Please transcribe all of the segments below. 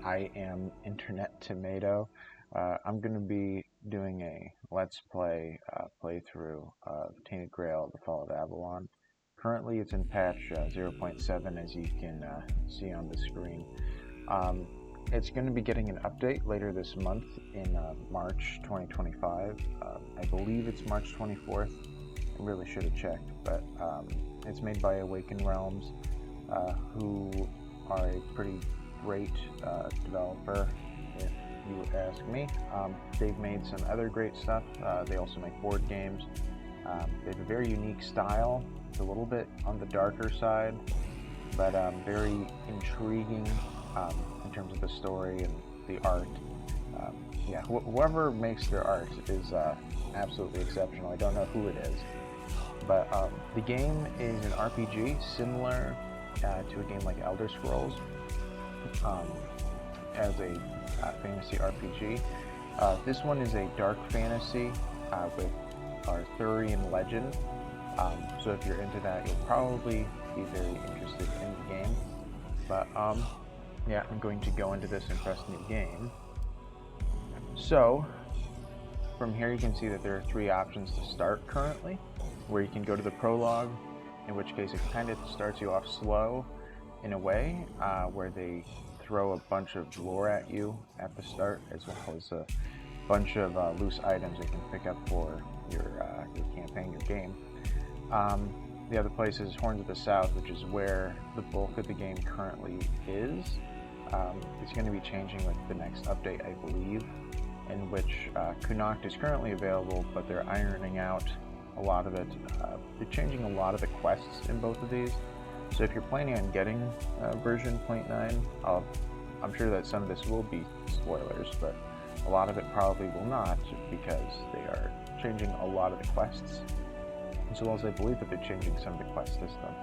I am Internet Tomato. I'm going to be doing a Let's Play playthrough of Tainted Grail, The Fall of Avalon. Currently it's in patch 0.7, as you can see on the screen. It's going to be getting an update later this month in March 2025. I believe it's March 24th. I really should have checked, but it's made by Awaken Realms, who are a pretty great developer, if you ask me. They've made some other great stuff. They also make board games. They have a very unique style. It's a little bit on the darker side, but very intriguing in terms of the story and the art. Yeah, whoever makes their art is absolutely exceptional. I don't know who it is, but the game is an RPG similar to a game like Elder Scrolls, as a fantasy RPG. This one is a dark fantasy with Arthurian legend, so if you're into that, you'll probably be very interested in the game. But yeah, I'm going to go into this and press new game. So from here you can see that there are three options to start currently, where you can go to the prologue, in which case it kind of starts you off slow in a way, where they throw a bunch of lore at you at the start, as well as a bunch of loose items you can pick up for your campaign, your game. The other place is Horns of the South, which is where the bulk of the game currently is. It's going to be changing with the next update, I believe, in which Connacht is currently available, but they're ironing out a lot of it. They're changing a lot of the quests in both of these. So if you're planning on getting version 0.9, I'm sure that some of this will be spoilers, but a lot of it probably will not, because they are changing a lot of the quests, as well as I believe that they're changing some of the quest system.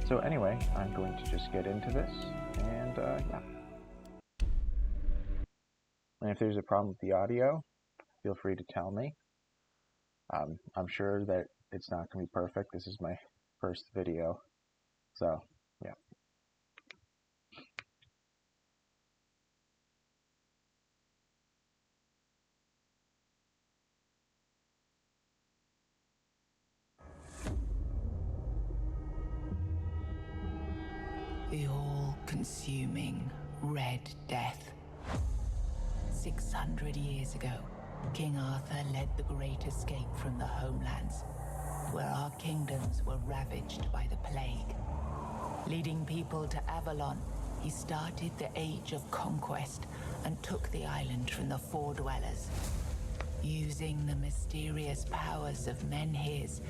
So anyway, I'm going to just get into this, and yeah. And if there's a problem with the audio, feel free to tell me. I'm sure that it's not going to be perfect. This is my first video, so yeah. The all-consuming Red Death. 600 years ago, King Arthur led the Great Escape from the homelands, where our kingdoms were ravaged by the plague. Leading people to Avalon, he started the Age of Conquest and took the island from the Four-Dwellers. Using the mysterious powers of Menhirs,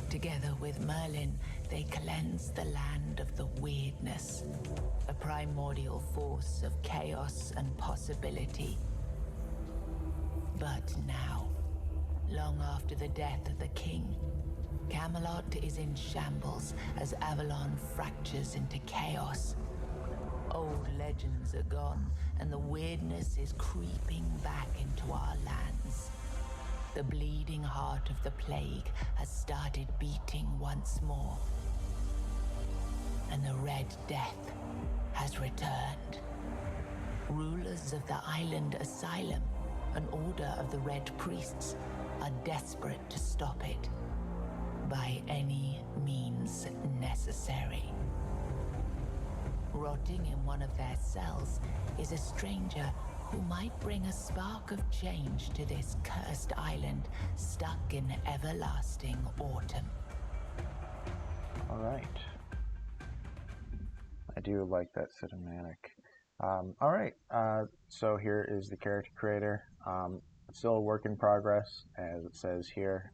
together with Merlin, they cleansed the land of the Weirdness, a primordial force of chaos and possibility. But now, long after the death of the king, Camelot is in shambles as Avalon fractures into chaos. Old legends are gone, and the Weirdness is creeping back into our lands. The bleeding heart of the plague has started beating once more, and the Red Death has returned. Rulers of the island asylum, an order of the Red Priests, are desperate to stop it by any means necessary. Rotting in one of their cells is a stranger who might bring a spark of change to this cursed island stuck in everlasting autumn. Alright. I do like that cinematic. Alright, so here is the character creator. It's still a work in progress, as it says here.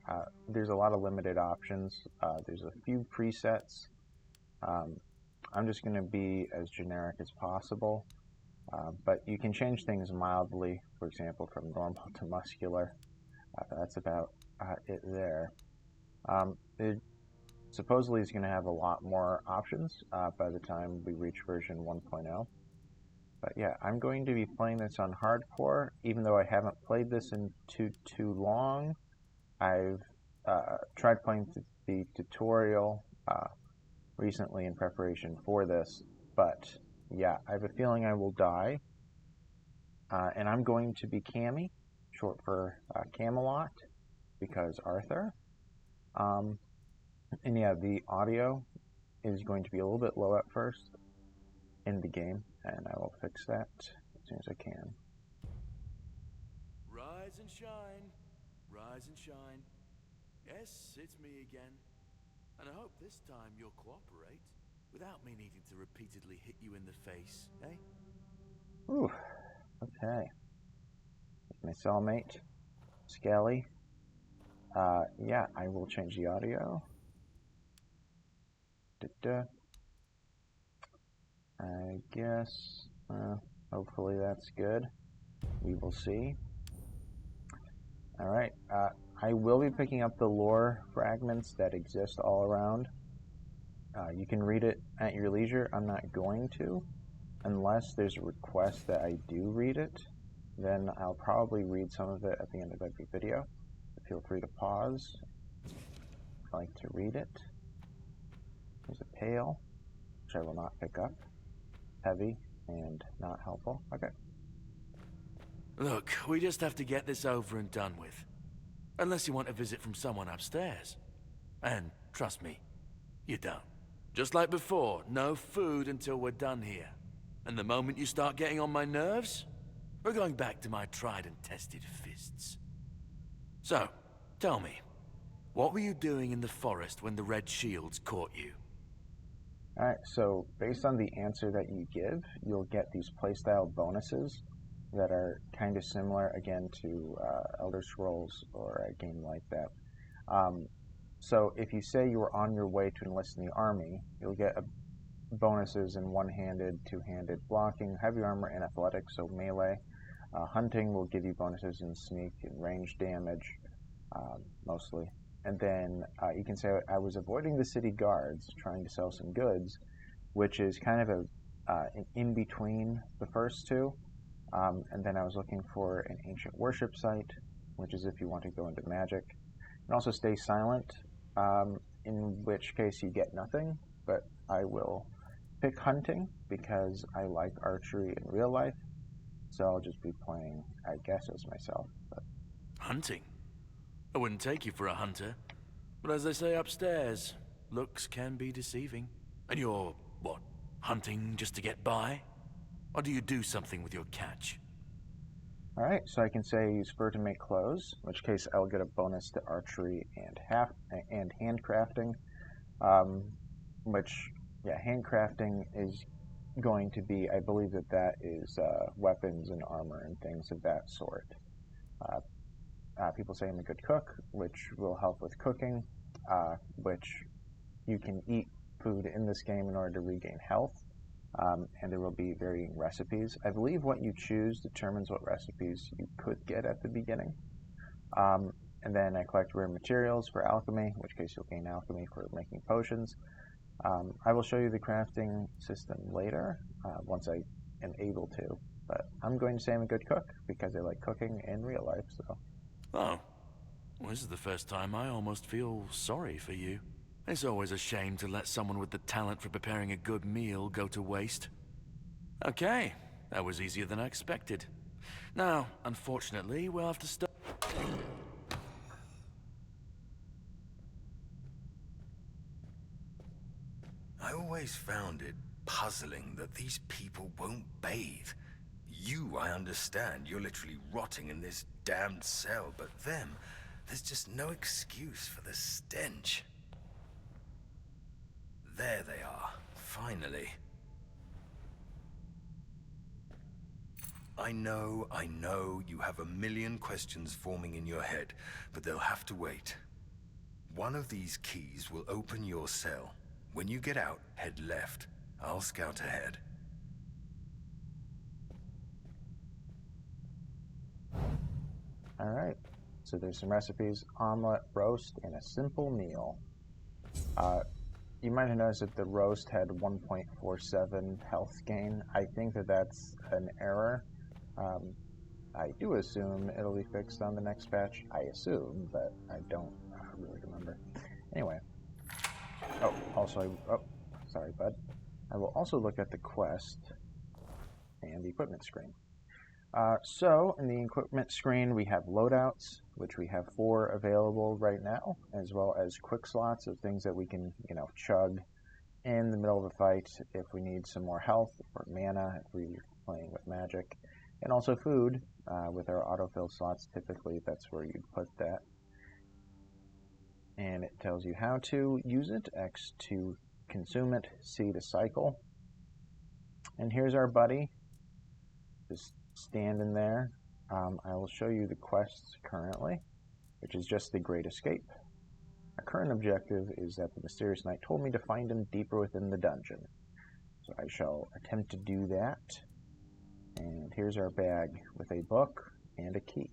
There's a lot of limited options. There's a few presets. I'm just going to be as generic as possible. But you can change things mildly, for example, from normal to muscular. That's about it there. It supposedly is going to have a lot more options by the time we reach version 1.0. But yeah, I'm going to be playing this on hardcore, even though I haven't played this in too long. I've tried playing the tutorial recently in preparation for this, but yeah, I have a feeling I will die and I'm going to be Cammy, short for Camelot, because Arthur. And yeah, the audio is going to be a little bit low at first in the game, and I will fix that as soon as I can. Rise and shine, rise and shine. Yes, it's me again. And I hope this time you'll cooperate, without me needing to repeatedly hit you in the face, eh? Ooh, okay. My cellmate, Skelly. Yeah, I will change the audio. I guess, hopefully that's good. We will see. Alright, I will be picking up the lore fragments that exist all around. You can read it at your leisure. I'm not going to, unless there's a request that I do read it. Then I'll probably read some of it at the end of every video. Feel free to pause if you'd like to read it. There's a pail, which I will not pick up. Heavy and not helpful. Okay. Look, we just have to get this over and done with. Unless you want a visit from someone upstairs. And trust me, you don't. Just like before, no food until we're done here. And the moment you start getting on my nerves, we're going back to my tried and tested fists. So, tell me, what were you doing in the forest when the Red Shields caught you? Alright, so based on the answer that you give, you'll get these playstyle bonuses that are kind of similar, again, to Elder Scrolls or a game like that. So if you say you were on your way to enlist in the army, you'll get bonuses in one-handed, two-handed blocking, heavy armor, and athletics, so melee. Hunting will give you bonuses in sneak and range damage, mostly. And then you can say, I was avoiding the city guards, trying to sell some goods, which is kind of an in-between the first two. And then I was looking for an ancient worship site, which is if you want to go into magic. And also stay silent, in which case you get nothing, but I will pick hunting because I like archery in real life. So I'll just be playing, I guess, as myself. But Hunting? I wouldn't take you for a hunter. But as they say upstairs, looks can be deceiving. And you're, what, hunting just to get by? Or do you do something with your catch? Alright, so I can say I use fur to make clothes, in which case I'll get a bonus to archery and handcrafting. Which, yeah, handcrafting is going to be, I believe that is weapons and armor and things of that sort. People say I'm a good cook, which will help with cooking, which you can eat food in this game in order to regain health, and there will be varying recipes. I believe what you choose determines what recipes you could get at the beginning. And then I collect rare materials for alchemy, in which case you'll gain alchemy for making potions. I will show you the crafting system later, once I am able to, but I'm going to say I'm a good cook because I like cooking in real life, so. Oh. Well, this is the first time I almost feel sorry for you. It's always a shame to let someone with the talent for preparing a good meal go to waste. Okay, that was easier than I expected. Now, unfortunately, we'll have to stop. I always found it puzzling that these people won't bathe. You, I understand, you're literally rotting in this damned cell, but them, there's just no excuse for the stench. There they are, finally. I know, you have a million questions forming in your head, but they'll have to wait. One of these keys will open your cell. When you get out, head left. I'll scout ahead. Alright, so there's some recipes: omelet, roast, and a simple meal. You might have noticed that the roast had 1.47 health gain. I think that's an error. I do assume it'll be fixed on the next patch. I assume, but I don't really remember. Anyway. Oh, also, sorry, bud. I will also look at the quest and the equipment screen. So in the equipment screen, we have loadouts, which we have 4 available right now, as well as quick slots of things that we can, chug in the middle of a fight if we need some more health or mana if we're playing with magic, and also food with our autofill slots. Typically, that's where you'd put that. And it tells you how to use it: X to consume it, C to cycle. And here's our buddy, just standing there. I will show you the quests currently, which is just the Great Escape. Our current objective is that the mysterious knight told me to find him deeper within the dungeon. So I shall attempt to do that. And here's our bag with a book and a key.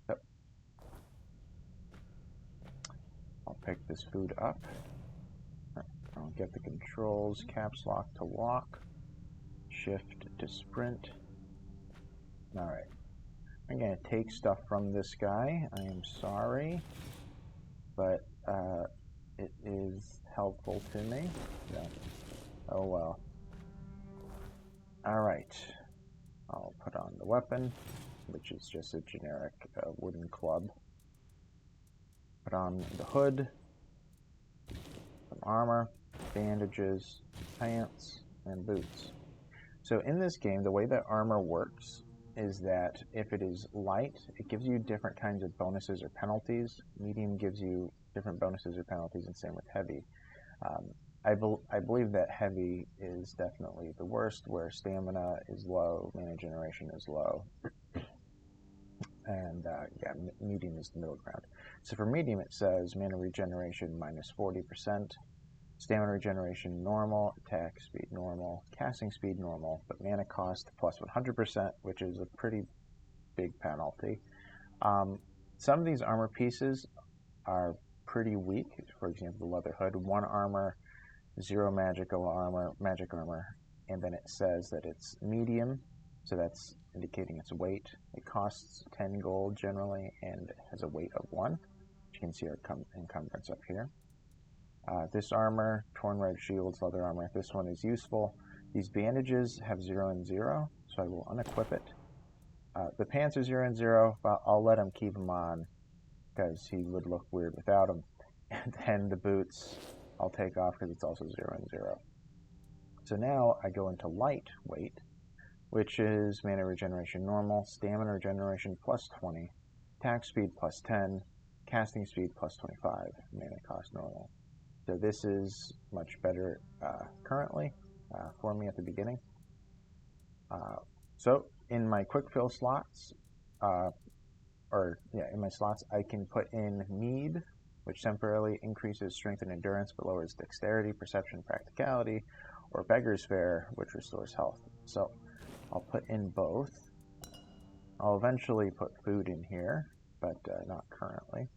So I'll pick this food up. I'll get the controls: caps lock to walk, shift to sprint. Alright. I'm going to take stuff from this guy. I am sorry, but it is helpful to me. So, oh well. Alright. I'll put on the weapon, which is just a generic wooden club. Put on the hood, some armor, bandages, pants, and boots. So in this game, the way that armor works is that if it is light, it gives you different kinds of bonuses or penalties. Medium gives you different bonuses or penalties, and same with heavy. I believe that heavy is definitely the worst, where stamina is low, mana generation is low, and medium is the middle ground. So for medium, it says mana regeneration minus 40%, stamina regeneration normal, attack speed normal, casting speed normal, but mana cost plus 100%, which is a pretty big penalty. Some of these armor pieces are pretty weak. For example, the leather hood, 1 armor, 0 magic armor, and then it says that it's medium, so that's indicating its weight. It costs 10 gold generally, and it has a weight of 1. You can see our encumbrance up here. This armor, torn red shields, leather armor, this one is useful. These bandages have 0 and 0, so I will unequip it. The pants are 0 and 0, but I'll let him keep them on because he would look weird without them. And then the boots I'll take off because it's also 0 and 0. So now I go into lightweight, which is mana regeneration normal, stamina regeneration plus 20, attack speed plus 10, casting speed plus 25, mana cost normal. So this is much better currently for me at the beginning. So in my quick fill slots, in my slots, I can put in Mead, which temporarily increases strength and endurance but lowers dexterity, perception, practicality, or Beggar's Fare, which restores health. So I'll put in both. I'll eventually put food in here, but not currently.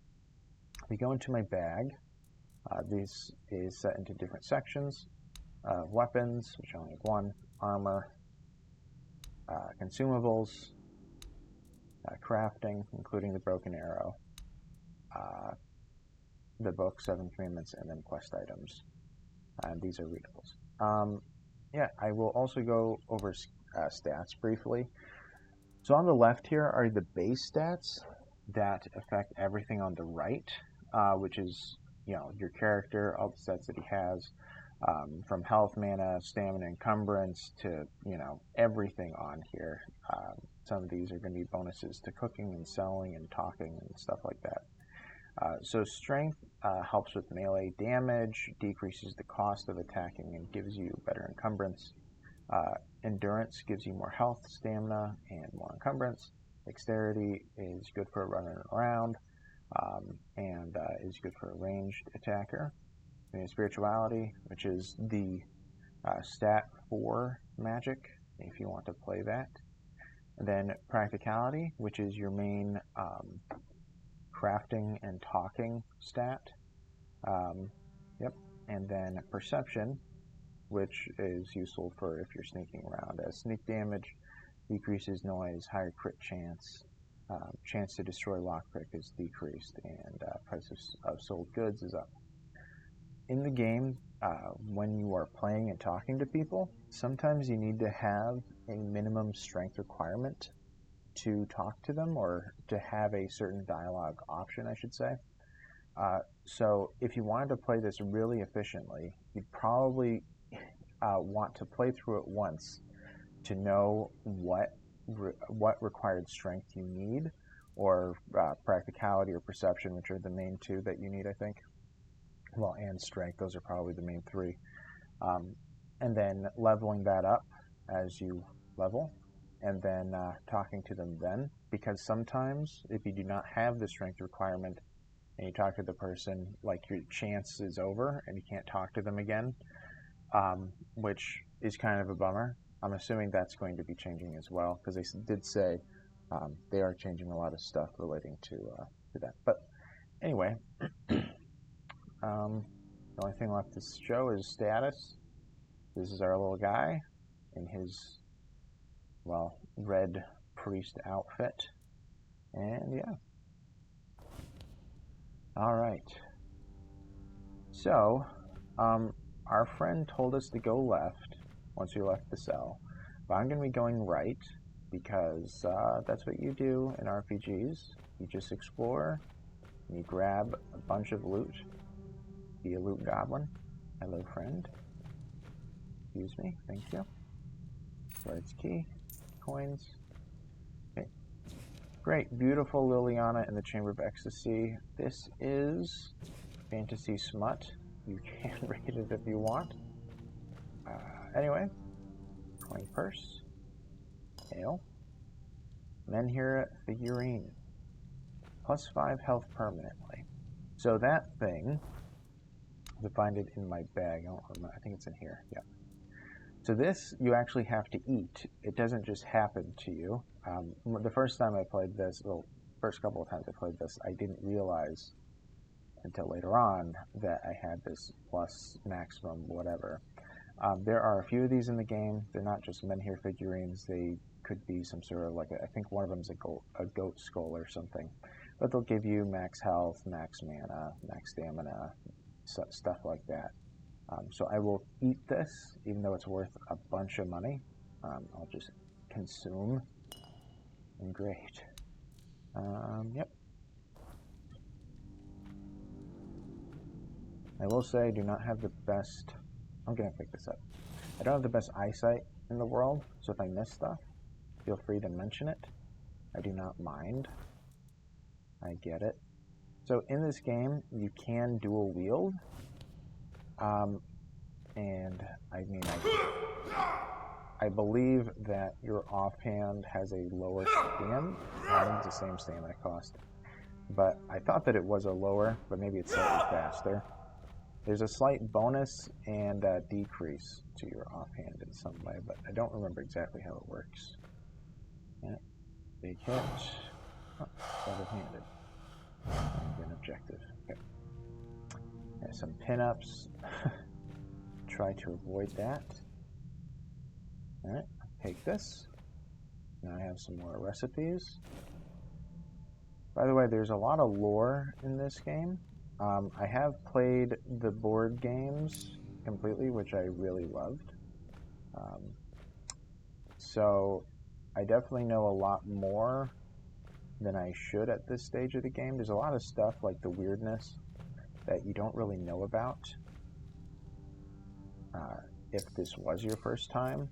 We go into my bag. This is set into different sections: weapons, which I only have 1, armor, consumables, crafting, including the broken arrow, the book, 7 Commandments, and then quest items. And these are readables. I will also go over stats briefly. So on the left here are the base stats that affect everything on the right, which is your character, all the stats that he has, from health, mana, stamina, encumbrance to everything on here. Some of these are going to be bonuses to cooking and selling and talking and stuff like that. So strength helps with melee damage, decreases the cost of attacking, and gives you better encumbrance. Endurance gives you more health, stamina, and more encumbrance. Dexterity is good for running around, and is good for a ranged attacker. And spirituality, which is the stat for magic, if you want to play that. And then practicality, which is your main crafting and talking stat. And then perception, which is useful for if you're sneaking around, as sneak damage decreases noise, higher crit chance, chance to destroy lockpick is decreased, and price of sold goods is up. In the game, when you are playing and talking to people, sometimes you need to have a minimum strength requirement to talk to them, or to have a certain dialogue option, I should say. So if you wanted to play this really efficiently, you'd probably want to play through it once to know what required strength you need, or practicality or perception, which are the main two that you need, I think. Well, and strength, those are probably the main three. And then leveling that up as you level, and then talking to them then, because sometimes if you do not have the strength requirement and you talk to the person, like, your chance is over and you can't talk to them again, which is kind of a bummer. I'm assuming that's going to be changing as well, because they did say they are changing a lot of stuff relating to that. But anyway, the only thing left to show is status. This is our little guy in his, well, red priest outfit. And yeah. Alright. So, our friend told us to go left once we left the cell. But I'm going to be going right, because that's what you do in RPGs. You just explore, and you grab a bunch of loot. Be a loot goblin. Hello, friend. Excuse me. Thank you. Swords key. Coins. Okay. Great. Beautiful Liliana in the Chamber of Ecstasy. This is fantasy smut. You can read it if you want. Anyway. 20 purse. Ale. Menhir figurine. Plus 5 health permanently. So that thing, to find it in my bag, I think it's in here. Yeah. So this, you actually have to eat. It doesn't just happen to you. The first time I played this, well, first couple of times I played this, I didn't realize until later on that I had this plus maximum whatever. There are a few of these in the game. They're not just menhir figurines. They could be some sort of, like, I think one of them is a goat skull or something. But they'll give you max health, max mana, max stamina, stuff like that. So I will eat this, even though it's worth a bunch of money. I'll just consume. And great. Yep. I will say I do not have the best... I'm going to pick this up. I don't have the best eyesight in the world, so if I miss stuff, feel free to mention it. I do not mind. I get it. So in this game, you can dual wield. And I mean, I believe that your offhand has a lower stam. I think it's the same stamina cost. But I thought that it was a lower, but maybe it's slightly faster. There's a slight bonus and a decrease to your offhand in some way, but I don't remember exactly how it works. Yeah. Big hit. Oh, double-handed. An objective. Okay. There's some pin-ups. Try to avoid that. Alright, take this. Now I have some more recipes. By the way, there's a lot of lore in this game. I have played the board games completely, which I really loved. So I definitely know a lot more than I should at this stage of the game. There's a lot of stuff, like the weirdness, that you don't really know about if this was your first time.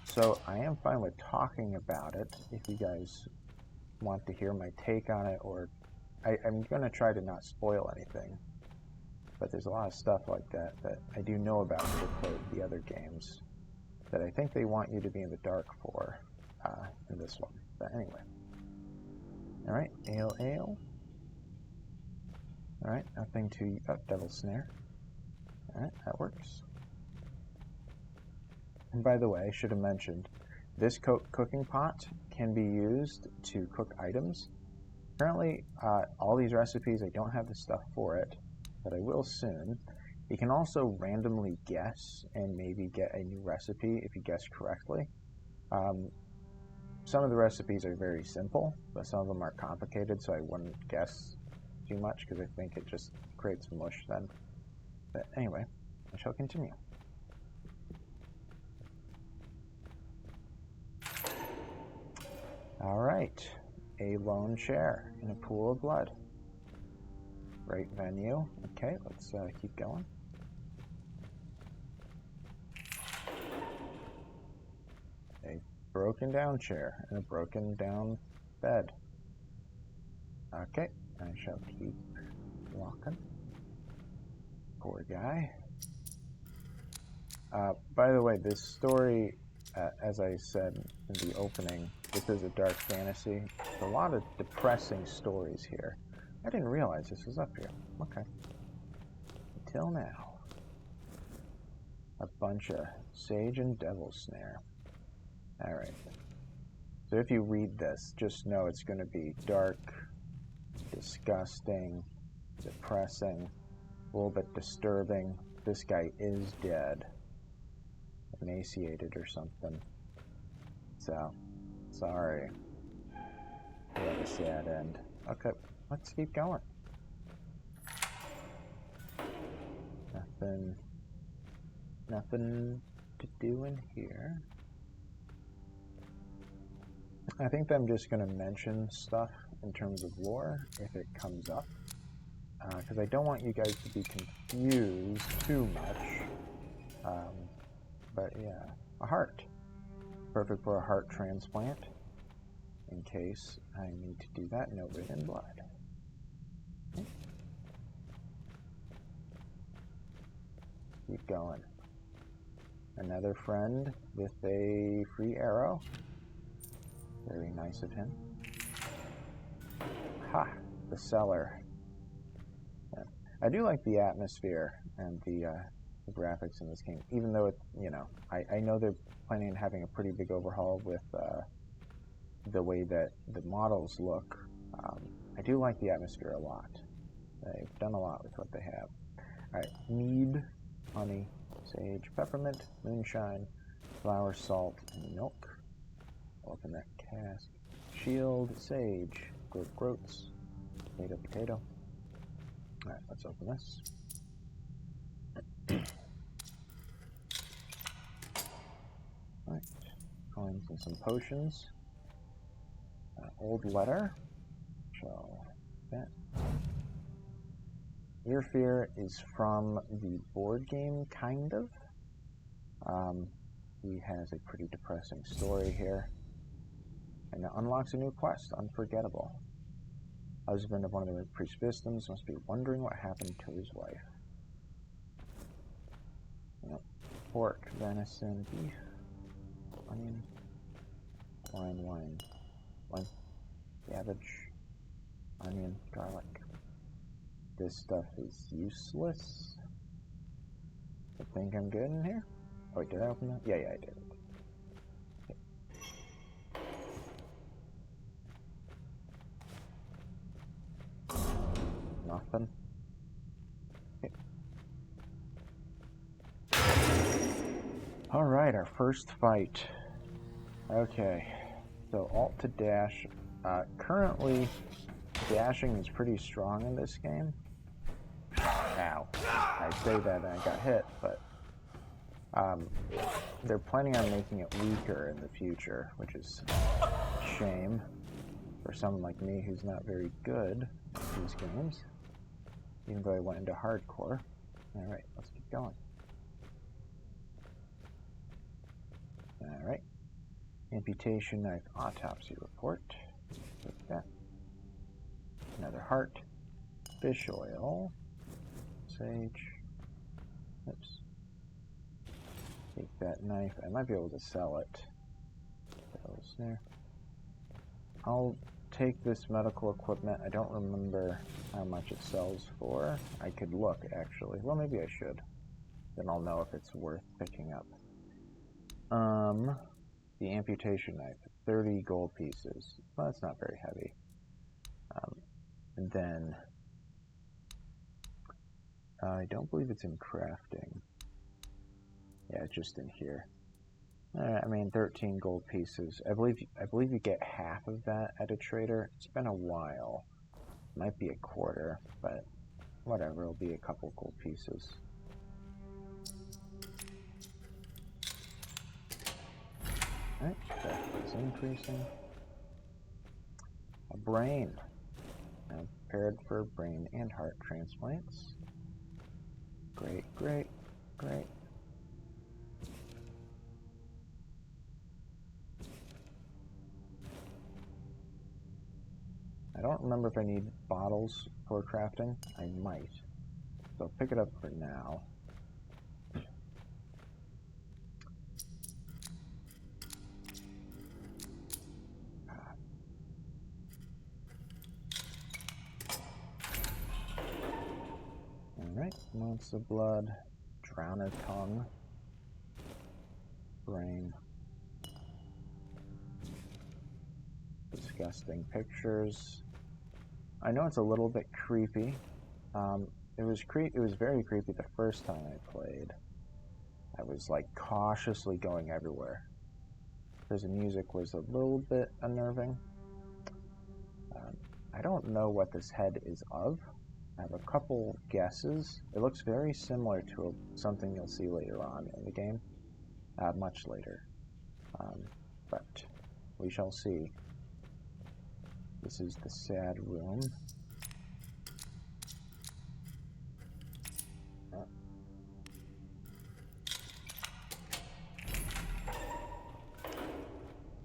So I am fine with talking about it if you guys want to hear my take on it, or I'm going to try to not spoil anything. But there's a lot of stuff like that that I do know about if you played the other games that I think they want you to be in the dark for in this one. But anyway. Alright, ale. Alright, nothing to... Oh, Devil Snare. Alright, that works. And by the way, I should have mentioned, this cooking pot can be used to cook items. Currently, all these recipes, I don't have the stuff for it, but I will soon. You can also randomly guess and maybe get a new recipe if you guess correctly. Some of the recipes are very simple, but some of them are complicated, so I wouldn't guess too much because I think it just creates mush then. But anyway, I shall continue. Alright, a lone chair in a pool of blood. Right venue. Okay, let's keep going. A broken down chair and a broken down bed. Okay, I shall keep walking. Poor guy. By the way, this story, as I said in the opening, this is a dark fantasy. There's a lot of depressing stories here. I didn't realize this was up here. Okay. Until now. A bunch of sage and devil snare. Alright. So if you read this, just know it's going to be dark, disgusting, depressing, a little bit disturbing. This guy is dead. Emaciated or something. So, sorry. We have a sad end. Okay, let's keep going. Nothing to do in here. I think that I'm just going to mention stuff in terms of lore if it comes up. Because I don't want you guys to be confused too much. But yeah, a heart. Perfect for a heart transplant. In case I need to do that, no red in blood. Okay. Keep going. Another friend with a free arrow. Very nice of him. Ha! The cellar. Yeah. I do like the atmosphere and the graphics in this game, even though it, I know they're planning on having a pretty big overhaul with the way that the models look. I do like the atmosphere a lot. They've done a lot with what they have. Alright, mead, honey, sage, peppermint, moonshine, flour, salt, and milk. Open that cask. Shield, sage, groats, potato. Alright, let's open this. Alright, coins and some potions. Old letter. So, that. Ear Fear is from the board game, kind of. He has a pretty depressing story here. And it unlocks a new quest, Unforgettable. Husband of one of the priest victims must be wondering what happened to his wife. Yep. Pork, venison, beef, onion, wine, cabbage, onion, garlic. This stuff is useless. I think I'm good in here. Oh, wait, did I open that? Yeah, I did. Okay. Nothing. Okay. Alright, our first fight. Okay, so Alt to dash. Currently, dashing is pretty strong in this game. Ow. I say that and I got hit, but they're planning on making it weaker in the future, which is a shame for someone like me who's not very good at these games, even though I went into hardcore. Alright, let's keep going. Alright. Amputation knife, autopsy report. Take that. Another heart. Fish oil. Sage. Oops. Take that knife. I might be able to sell it. Snare. I'll take this medical equipment. I don't remember how much it sells for. I could look, actually. Well, maybe I should. Then I'll know if it's worth picking up. The amputation knife. 30 gold pieces. Well, that's not very heavy. And then I don't believe it's in crafting. Yeah, it's just in here. I mean, 13 gold pieces. I believe you get half of that at a trader. It's been a while. Might be a quarter, but whatever, it'll be a couple gold pieces. Alright, that is increasing. A brain. I'm prepared for brain and heart transplants. Great, great, great. I don't remember if I need bottles for crafting. I might. So I'll pick it up for now. Alright, monster blood, drowner tongue, brain, disgusting pictures. I know it's a little bit creepy. It was very creepy the first time I played. I was like cautiously going everywhere because the music was a little bit unnerving. I don't know what this head is of. I have a couple guesses. It looks very similar to something you'll see later on in the game, much later. But we shall see. This is the sad room.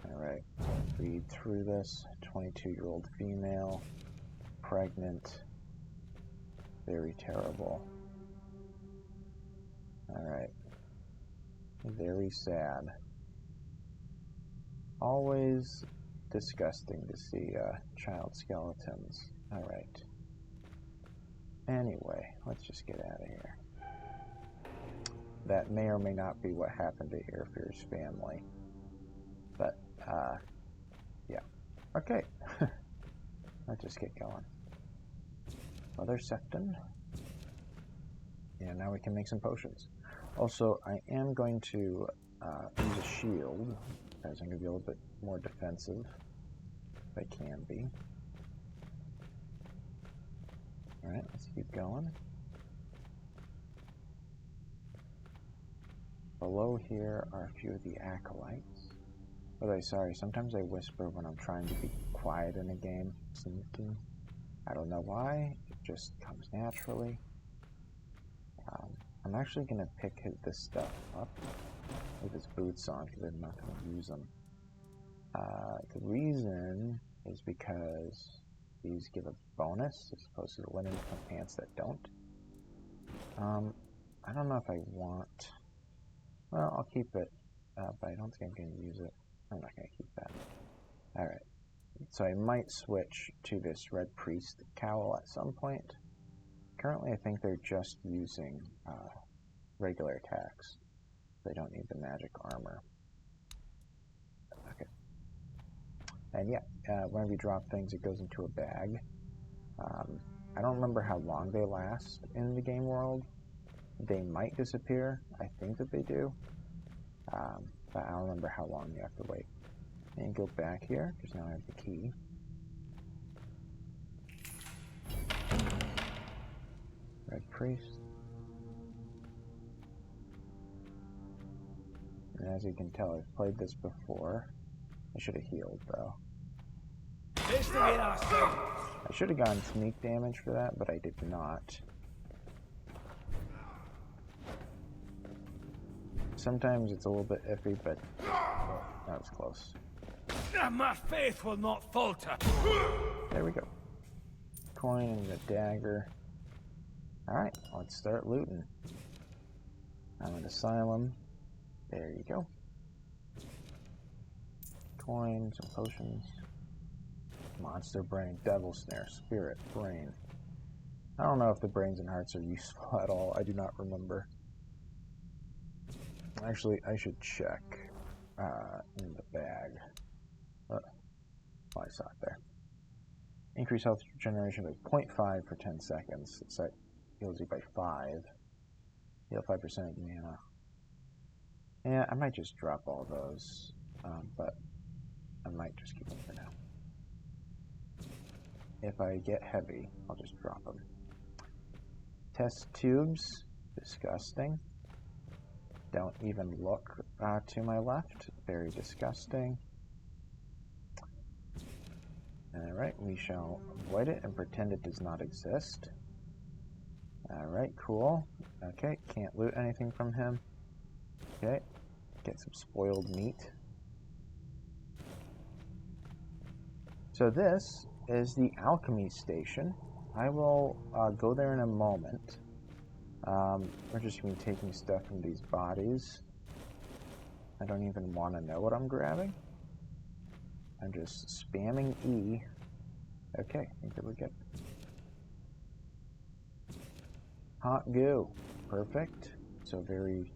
Alright, read through this. 22-year-old female, pregnant, very terrible. Alright, very sad. Always disgusting to see child skeletons. Alright. Anyway, let's just get out of here. That may or may not be what happened to Airfear's family. But, yeah. Okay. Let's just get going. Mother Sefton. Yeah, now we can make some potions. Also, I am going to use a shield, as I'm going to be a little bit more defensive, if I can be. Alright, let's keep going. Below here are a few of the acolytes. Oh, sorry, sometimes I whisper when I'm trying to be quiet in a game. Sneaking. I don't know why, it just comes naturally. I'm actually going to pick this stuff up with his boots on because I'm not going to use them. The reason is because these give a bonus as opposed to the linen pants that don't. I don't know if I want... Well, I'll keep it, but I don't think I'm going to use it. I'm not going to keep that. Alright, so I might switch to this Red Priest cowl at some point. Currently, I think they're just using regular attacks. They don't need the magic armor. Okay. And yeah, whenever you drop things, it goes into a bag. I don't remember how long they last in the game world. They might disappear. I think that they do. But I don't remember how long you have to wait. And go back here, because now I have the key. Red Priest. And as you can tell, I've played this before. I should have healed, though. I should have gotten sneak damage for that, but I did not. Sometimes it's a little bit iffy, but oh, that was close. My faith will not falter. There we go. Coin and the dagger. Alright, let's start looting. I'm an asylum. There you go. Coin, some potions. Monster brain, devil snare, spirit, brain. I don't know if the brains and hearts are useful at all. I do not remember. Actually, I should check in the bag. Oh, I saw it there. Increase health regeneration by 0.5 for 10 seconds. So it heals you by 5. Heal 5% of mana. Yeah, I might just drop all those, but I might just keep them for now. if I get heavy, I'll just drop them. Test tubes, disgusting. Don't even look to my left, very disgusting. Alright, we shall avoid it and pretend it does not exist. Alright, cool. Okay, can't loot anything from him. Okay, get some spoiled meat. So this is the alchemy station. I will go there in a moment. We're just going to be taking stuff from these bodies. I don't even want to know what I'm grabbing. I'm just spamming E. Okay, I think that we're good. Hot goo. Perfect. So very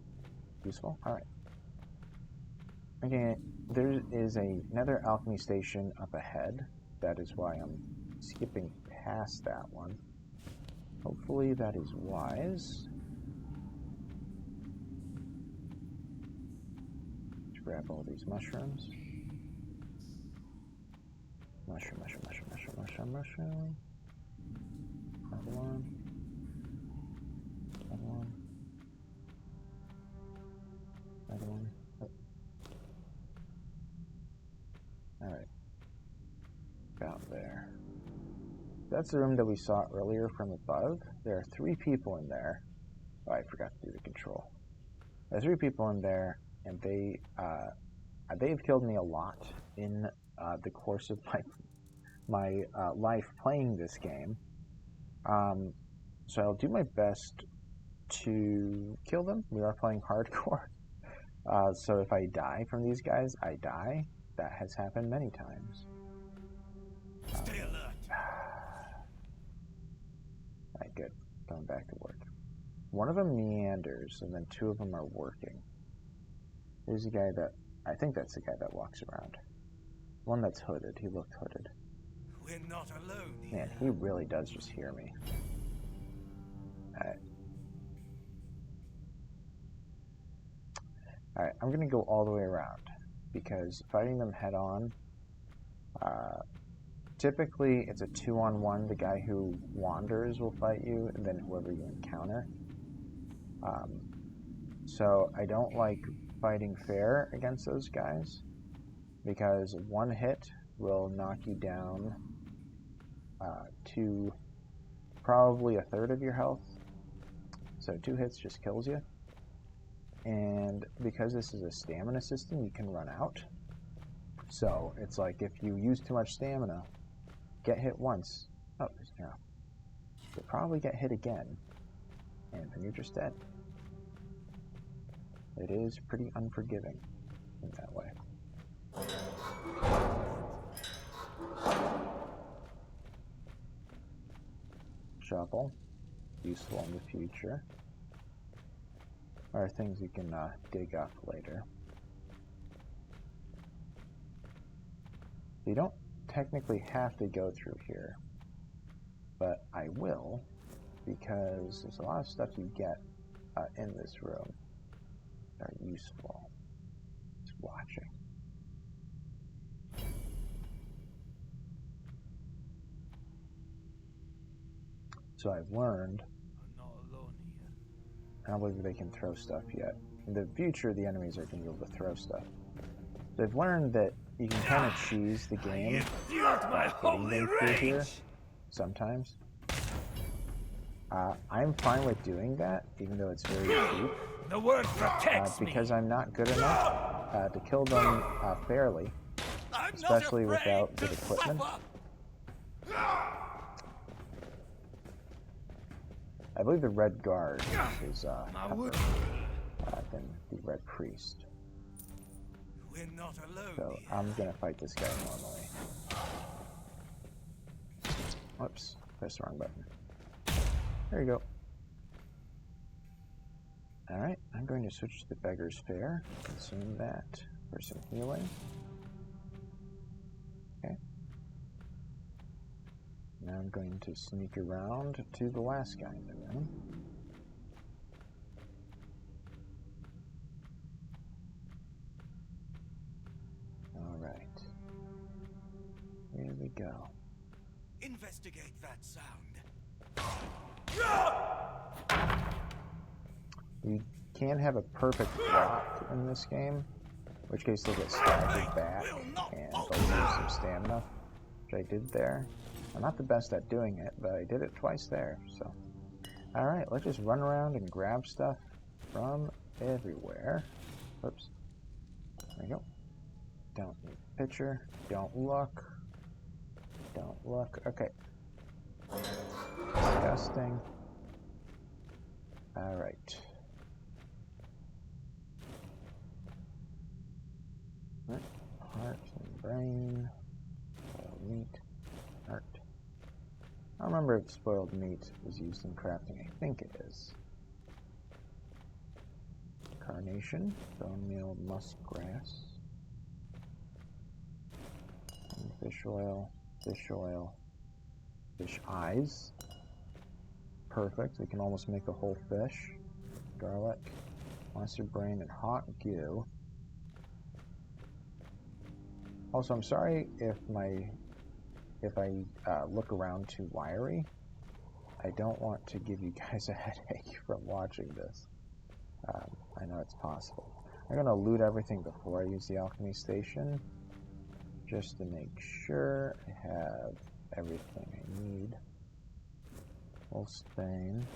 useful. Alright. Okay, there is another alchemy station up ahead. That is why I'm skipping past that one. Hopefully that is wise. Let's grab all these mushrooms. Mushroom, mushroom, mushroom, mushroom, mushroom, mushroom. Avalon. Avalon. Avalon. Oh. Alright. About there. That's the room that we saw earlier from above. There are 3 people in there. Oh, I forgot to do the control. There are 3 people in there, and they've killed me a lot in the course of my life playing this game. So I'll do my best to kill them. We are playing hardcore. So if I die from these guys, I die. That has happened many times. Stay alert. Alright, good. Going back to work. One of them meanders, and then 2 of them are working. There's a guy that... I think that's the guy that walks around. One that's hooded. He looked hooded. We're not alone here. Man, he really does just hear me. Alright. Alright, I'm gonna go all the way around. Because fighting them head on... typically, it's a 2-on-1. The guy who wanders will fight you, and then whoever you encounter. So I don't like fighting fair against those guys, because 1 hit will knock you down to probably 1/3 of your health. So 2 hits just kills you. And because this is a stamina system, you can run out. So it's like if you use too much stamina, get hit once. Oh, there's an arrow. You'll probably get hit again, and then you're just dead. It is pretty unforgiving in that way. Shovel, useful in the future. Or things you can dig up later. You don't technically have to go through here, but I will, because there's a lot of stuff you get in this room that are useful. Just watching. So I've learned, I'm not alone here. I don't believe they can throw stuff yet. In the future, the enemies are going to be able to throw stuff. So I've learned that you can kind of cheese the game My getting them through here sometimes. I'm fine with doing that, even though it's very cheap, The word protects because I'm not good enough to kill them fairly, especially without good equipment. I believe the Red Guard is tougher than the Red Priest. We're not alone So here. I'm gonna fight this guy normally. Whoops, press the wrong button. There you go. Alright, I'm going to switch to the Beggar's Fair. Consume that for some healing. Okay. Now I'm going to sneak around to the last guy in the room. Alright. Here we go. investigate that sound. You can have a perfect block in this game, in which case they'll get staggered back and they'll lose some stamina, which I did there. I'm not the best at doing it, but I did it twice there, so. Alright, let's just run around and grab stuff from everywhere. Oops. There we go. Don't need picture. Don't look. Don't look. Okay. Disgusting. Alright. Heart and brain. Spoiled meat. Heart. I don't remember if spoiled meat is used in crafting. I think it is. Carnation. Bone meal. Musk grass. Fish oil. Fish oil. Fish eyes. Perfect. We can almost make a whole fish. Garlic. Monster brain and hot goo. Also, I'm sorry if I look around too wiry. I don't want to give you guys a headache from watching this. I know it's possible. I'm going to loot everything before I use the alchemy station, just to make sure I have everything I need. Full stain.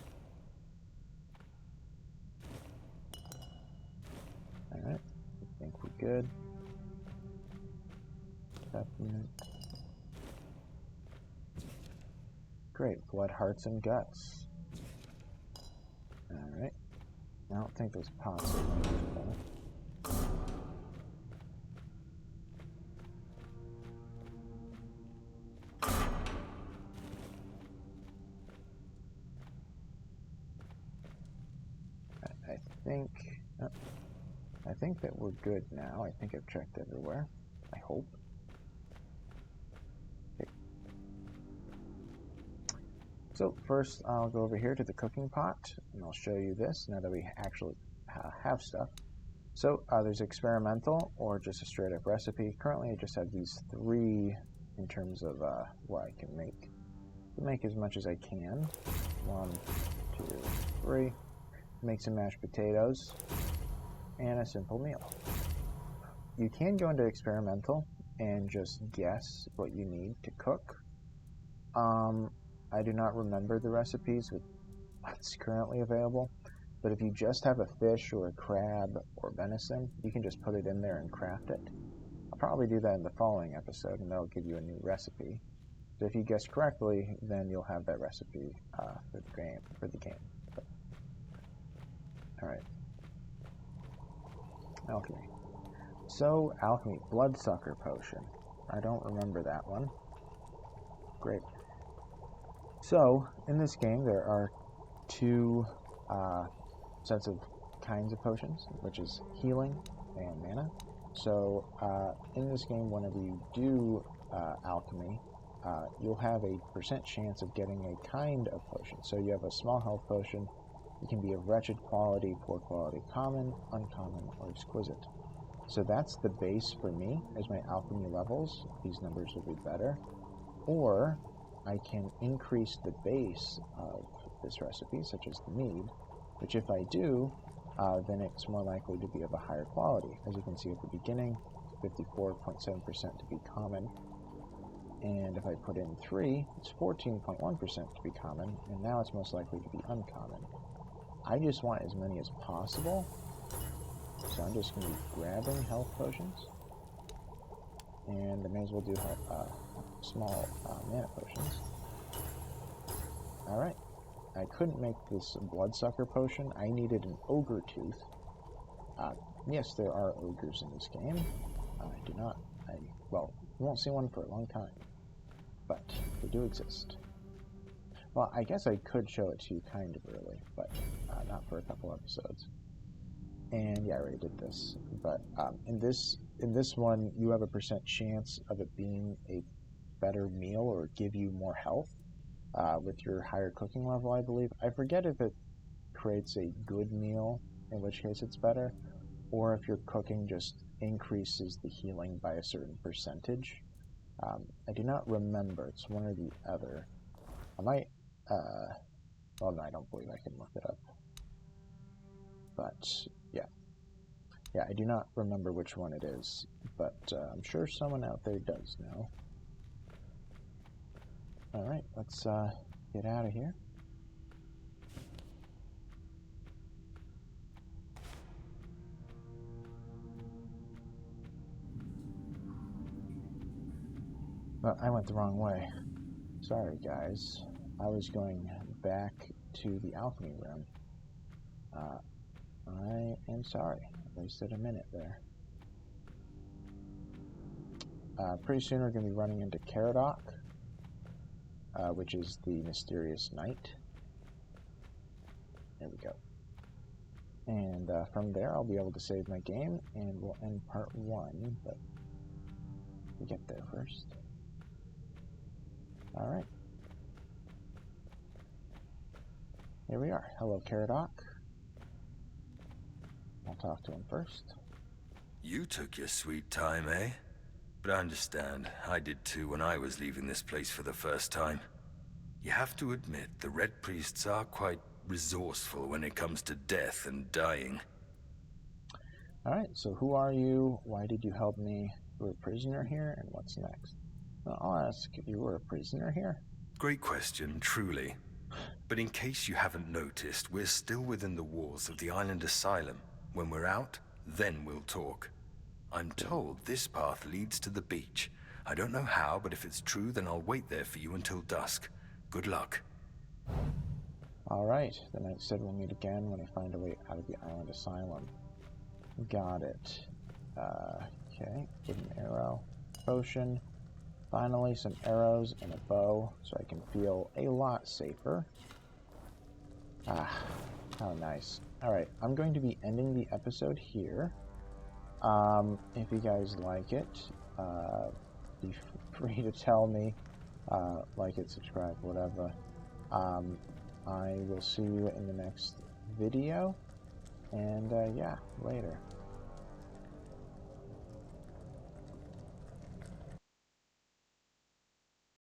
Alright, I think we're good. Peppermint. Great, blood, hearts, and guts. Alright. I don't think those pots are useful. I think that we're good now. I think I've checked everywhere. I hope. Okay. So first I'll go over here to the cooking pot and I'll show you this now that we actually have stuff. So there's experimental or just a straight up recipe. Currently I just have these three in terms of what I can make. Make as much as I can. 1, 2, 3. Make some mashed potatoes and a simple meal. You can go into experimental and just guess what you need to cook. I do not remember the recipes with what's currently available, but if you just have a fish or a crab or venison, you can just put it in there and craft it. I'll probably do that in the following episode and that'll give you a new recipe. So if you guess correctly, then you'll have that recipe for the game. Alright. Alchemy. So, alchemy. Bloodsucker potion. I don't remember that one. Great. So, in this game, there are two sets of kinds of potions, which is healing and mana. So, in this game, whenever you do alchemy, you'll have a % chance of getting a kind of potion. So you have a small health potion. It can be of wretched quality, poor quality, common, uncommon, or exquisite. So that's the base for me as my alchemy levels. These numbers will be better. Or I can increase the base of this recipe, such as the mead, which if I do, then it's more likely to be of a higher quality. As you can see at the beginning, 54.7% to be common. And if I put in 3, it's 14.1% to be common, and now it's most likely to be uncommon. I just want as many as possible, so I'm just going to be grabbing health potions, and I may as well do small mana potions. Alright, I couldn't make this bloodsucker potion. I needed an ogre tooth. Yes, there are ogres in this game. Well, you won't see one for a long time, but they do exist. Well, I guess I could show it to you kind of early, but not for a couple episodes. And yeah, I already did this. But in this one, you have a % chance of it being a better meal or give you more health with your higher cooking level, I believe. I forget if it creates a good meal, in which case it's better, or if your cooking just increases the healing by a certain percentage. I do not remember. It's one or the other. I might, well, no, I don't believe I can look it up. But, yeah. Yeah, I do not remember which one it is, but I'm sure someone out there does know. Alright, let's get out of here. Well, I went the wrong way. Sorry, guys. I was going back to the alchemy room. I am sorry. I wasted a minute there. Pretty soon we're going to be running into Caradoc, which is the mysterious knight. There we go. And from there I'll be able to save my game, and we'll end part 1, but we'll get there first. Alright. Here we are. Hello, Caradoc. I'll talk to him first. You took your sweet time, eh? But I understand. I did too when I was leaving this place for the first time. You have to admit, the Red Priests are quite resourceful when it comes to death and dying. Alright, so who are you? Why did you help me? You're a prisoner here, and what's next? Well, I'll ask, you were a prisoner here? Great question, truly. But in case you haven't noticed, we're still within the walls of the island asylum. When we're out, then we'll talk. I'm told this path leads to the beach. I don't know how, but if it's true, then I'll wait there for you until dusk. Good luck. Alright, the knight said we'll meet again when I find a way out of the island asylum. Got it. Okay, wooden arrow, potion. Finally, some arrows and a bow, so I can feel a lot safer. Ah, how nice. Alright, I'm going to be ending the episode here. If you guys like it, be free to tell me. Like it, subscribe, whatever. I will see you in the next video. And, yeah, later.